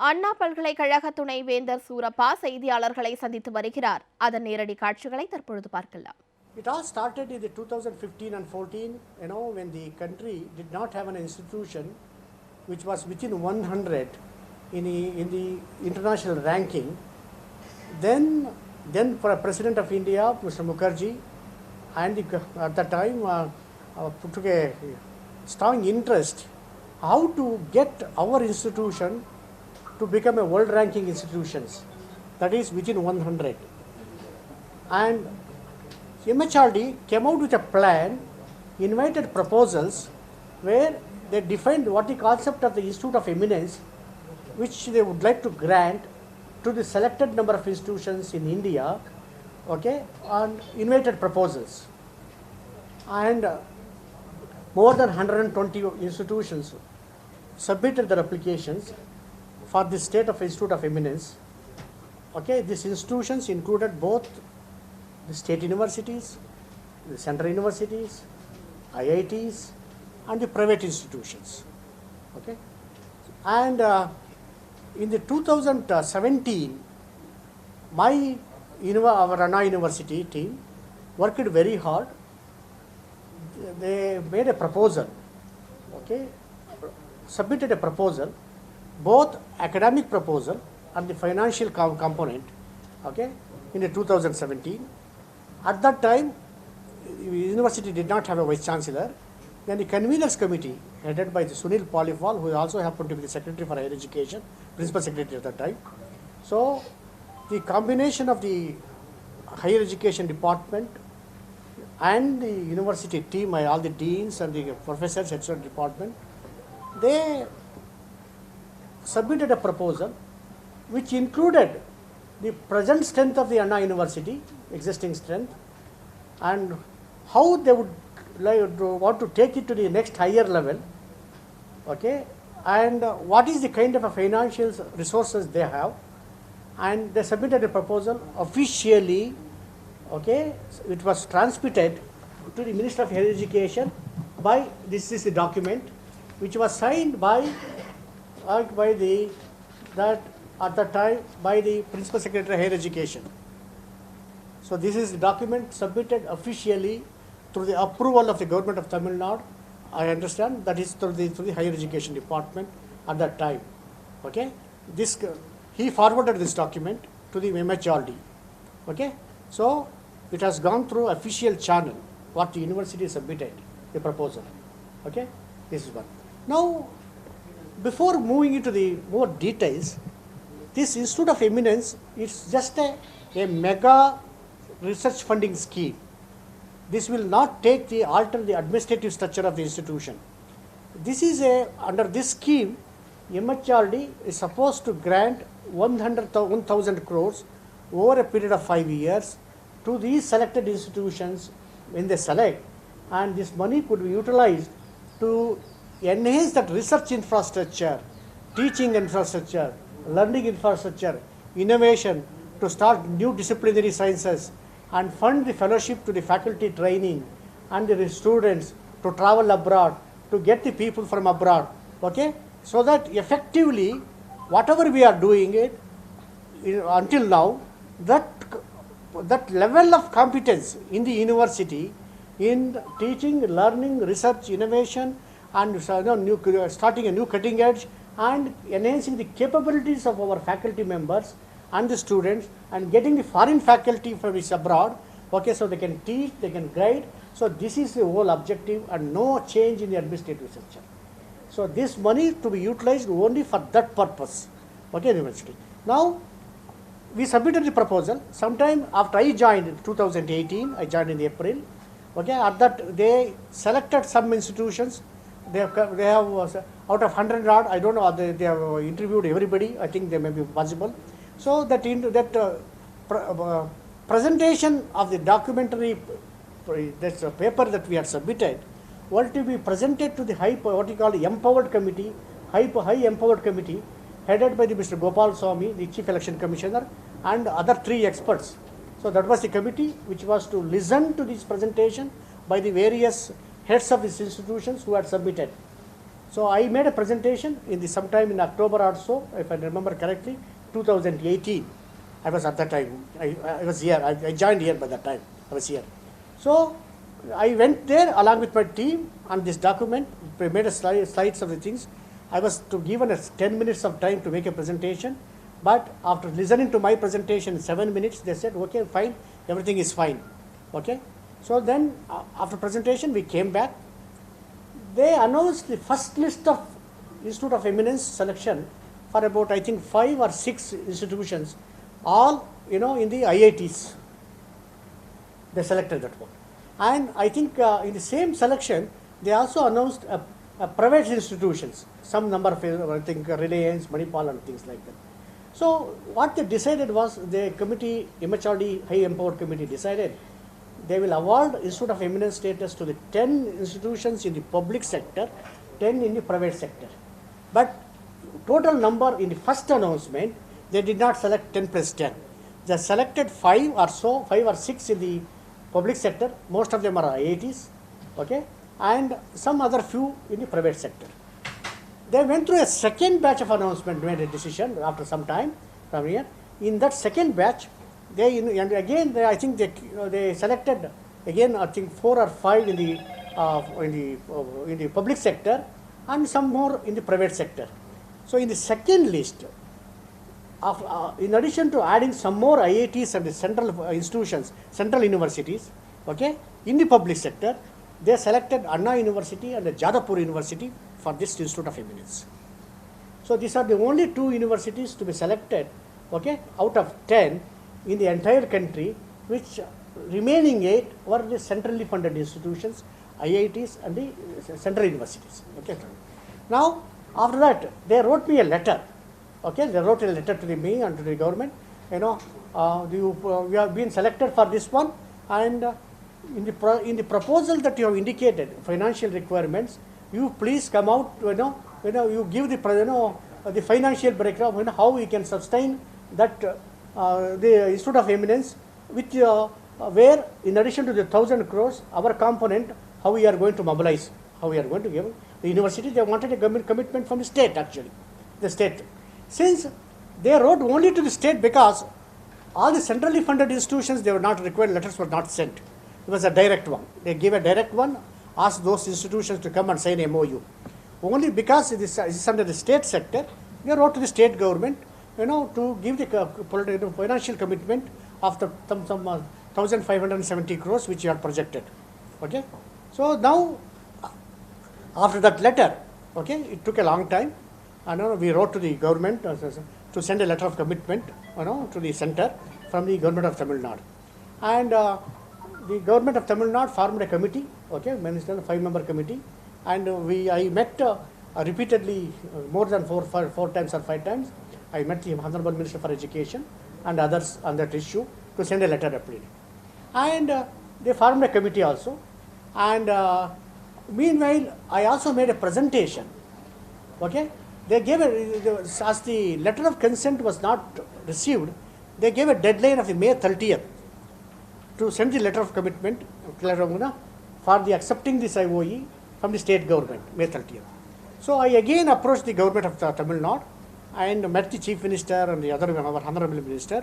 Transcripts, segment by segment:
அண்ணா பல்கலைக்கழக துணைவேந்தர் சூரப்பா செய்தியாளர்களை சந்தித்து வருகிறார். அதன் நேரடி காட்சிகளை தற்பொழுது பார்க்கலாம். It all started in the 2015 and 14, when the country did not have an institution which was within 100 in the international ranking. Then President of India, Mr. Mukherjee, and at that time took a strong interest how to get our institution to become a world ranking institutions, that is within 100. And MHRD came out with a plan, invited proposals where they defined what the concept of the Institute of Eminence, which they would like to grant to the selected number of institutions in India, and invited proposals. And more than 120 institutions submitted their applications for the state of Institute of Eminence. These institutions included both the state universities, the central universities, IITs, and the private institutions. And in the 2017, our Anna University team worked very hard. They made a proposal, submitted a proposal, both academic proposal and the financial component, in the 2017. At that time, the university did not have a vice chancellor. Then the conveners committee, headed by the Sunil Paliwal, who also happened to be the secretary for higher education, principal secretary at that time. So, the combination of the higher education department and the university team, all the deans and the professors, etc. department, they submitted a proposal which included the present strength of the Anna University, existing strength, and how they would want to take it to the next higher level, and what is the kind of a financial resources they have. And they submitted a proposal officially. It was transmitted to the Minister of Higher Education by, this is the document which was signed by at the time by the Principal Secretary of Higher Education. So this is the document submitted officially through the approval of the government of Tamil Nadu. I understand that is through the Higher Education Department at that time. He forwarded this document to the MHRD. So it has gone through official channel what the university submitted, the proposal. This is one. Now, before moving into the more details, this Institute of Eminence is just a mega research funding scheme. This will not alter the administrative structure of the institution. This is under this scheme, MHRD is supposed to grant 1,000 crores over a period of 5 years to these selected institutions when they select, and this money could be utilized to enhance that research infrastructure, teaching infrastructure, learning infrastructure, innovation, to start new disciplinary sciences, and fund the fellowship to the faculty training and the students to travel abroad, to get the people from abroad, so that effectively whatever we are doing it until now, that level of competence in the university in teaching, learning, research, innovation, and starting a new cutting edge and enhancing the capabilities of our faculty members and the students, and getting the foreign faculty from abroad, so they can teach, they can guide. So this is the whole objective, and no change in the administrative structure. So this money to be utilized only for that purpose. University. Now, we submitted the proposal sometime after I joined in 2018. I joined in April. At that they selected some institutions. They have out of 100 odd, I don't know, they have interviewed everybody. I think they may be possible. So that presentation of the documentary, that's a paper that we had submitted, were to be presented to the empowered committee, high empowered committee, headed by the Mr. Gopal Swamy, the Chief Election Commissioner, and other 3 experts. So that was the committee which was to listen to this presentation by the various heads of these institutions who had submitted. So I made a presentation in the sometime in October or so, if I remember correctly, 2018. I was at that time, I was here, I joined here by that time, I was here. So I went there along with my team on this document, we made a slides of the things. I was to given us 10 minutes of time to make a presentation, but after listening to my presentation in 7 minutes, they said, okay, fine, everything is fine, okay. So then after presentation, we came back. They announced the first list of Institute of Eminence selection for about, I think, 5 or 6 institutions, all, in the IITs. They selected that one. And I think in the same selection, they also announced private institutions, some number of, I think, Reliance, Manipal and things like that. So what they decided was, the committee, MHRD High Empowered Committee decided they will award Institute of Eminence status to the 10 institutions in the public sector, 10 in the private sector. But total number in the first announcement, they did not select 10 plus 10. They selected 5 or 6 in the public sector, most of them are IITs, okay, and some other few in the private sector. They went through a second batch of announcement, made a decision after some time from here. In that second batch, and again, I think they selected again, I think 4 or 5 in the public sector and some more in the private sector. So in the second list, in addition to adding some more IITs and the central institutions, central universities, okay, in the public sector, they selected Anna University and the Jadavpur University for this Institute of Eminence. So these are the only 2 universities to be selected, okay, out of 10 in the entire country, which remaining 8 were the centrally funded institutions, IITs and the central universities. Okay. Now, after that, they wrote me a letter. Okay, they wrote a letter to me and to the government. We have been selected for this one, and in the proposal that you have indicated financial requirements, you please come out. You give the financial breakdown. How we can sustain that the Institute of Eminence, which where in addition to the 1,000 crores, our component, how we are going to mobilize, how we are going to give the university. They wanted a government commitment from the state, actually, the state. Since they wrote only to the state, because all the centrally funded institutions, they were not required, letters were not sent. It was a direct one. They gave a direct one, asked those institutions to come and sign MOU. Only because it is under the state sector, they wrote to the state government, to give the financial commitment of some 1,570 crores which you had projected. Okay. So now, after that letter, okay, it took a long time. And we wrote to the government to send a letter of commitment, to the center from the government of Tamil Nadu. And the government of Tamil Nadu formed a committee, okay, a 5-member committee, and I met repeatedly, more than 4 times or 5 times. I met the Honorable Minister for Education and others on that issue to send a letter applying. And they formed a committee also. And meanwhile, I also made a presentation, okay. They gave as the letter of consent was not received, they gave a deadline of May 30th to send the letter of commitment for the accepting this IOE from the state government, May 30th. So I again approached the government of Tamil Nadu and met the Chief Minister and the other Honorable Minister.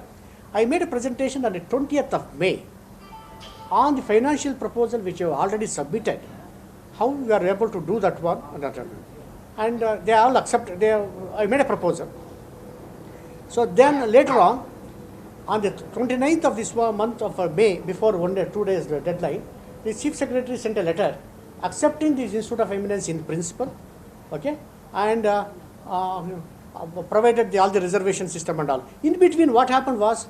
I made a presentation on the 20th of May on the financial proposal which you have already submitted, how we are able to do that one and that one. And they all accepted. I made a proposal. So then later on the 29th of this month of May, before 2 days the deadline, the Chief Secretary sent a letter accepting this Institute of Eminence in principle, okay, and provided all the reservation system and all. In between, what happened was,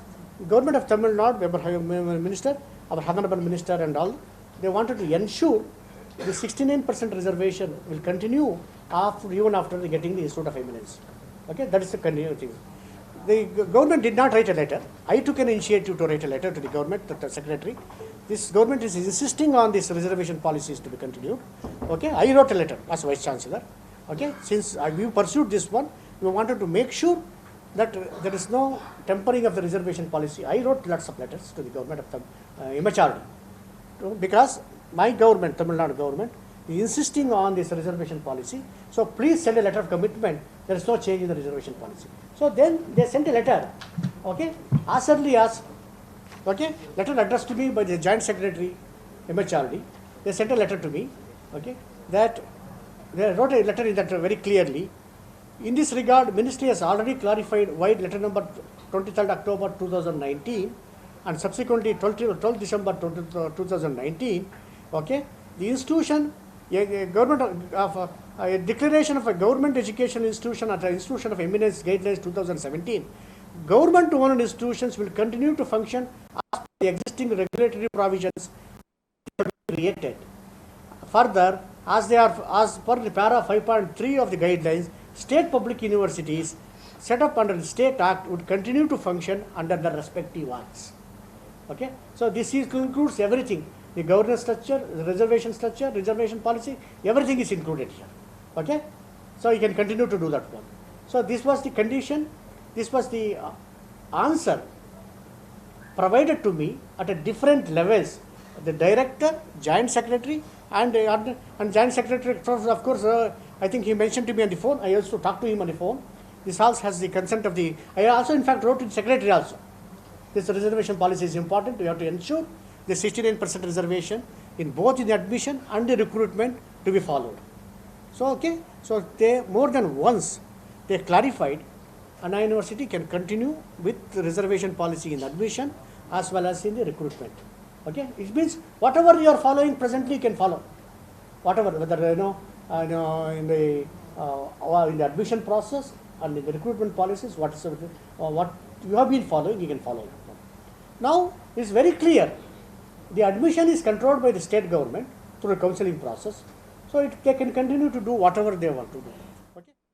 government of Tamil Nadu, Minister, our Honorable Minister and all, they wanted to ensure the 69% reservation will continue even after getting the Institute of Eminence. Okay, that is the continuing thing. The government did not write a letter. I took an initiative to write a letter to the government, the secretary. This government is insisting on this reservation policies to be continued. Okay, I wrote a letter as Vice Chancellor. Okay, since we pursued this one, we wanted to make sure that there is no tempering of the reservation policy. I wrote lots of letters to the government of MHRD, because my government, Tamil Nadu government, insisting on this reservation policy. So please send a letter of commitment. There is no change in the reservation policy. So then they sent a letter, okay, as early as, okay, letter addressed to me by the Joint Secretary, MHRD. They sent a letter to me, okay, that they wrote a letter in that very clearly. In this regard, Ministry has already clarified why letter number 23rd October 2019 and subsequently 12th December 2019, okay, the institution, a government of a declaration of a government education institution at an institution of eminence guidelines 2017, government-owned institutions will continue to function as per the existing regulatory provisions created. Further, as per the para 5.3 of the guidelines, state public universities set up under the State Act would continue to function under the respective acts. Okay, so this includes everything: the governance structure, the reservation policy, everything is included here. Okay, so you can continue to do that one. So this was the condition. This was the answer provided to me at a different levels. The director, Joint Secretary, and Joint Secretary, of course, I think he mentioned to me on the phone. I also talked to him on the phone. This house has the consent of the. I also, in fact, wrote to the Secretary also. This reservation policy is important. We have to ensure the 69% reservation in both in the admission and the recruitment to be followed. So, okay, so they more than once they clarified Anna University can continue with the reservation policy in admission as well as in the recruitment. Okay, it means whatever you are following presently you can follow. Whatever, whether in the admission process and in the recruitment policies, what you have been following, you can follow it. Now, it is very clear. The admission is controlled by the state government through a counseling process. So, they can continue to do whatever they want to do.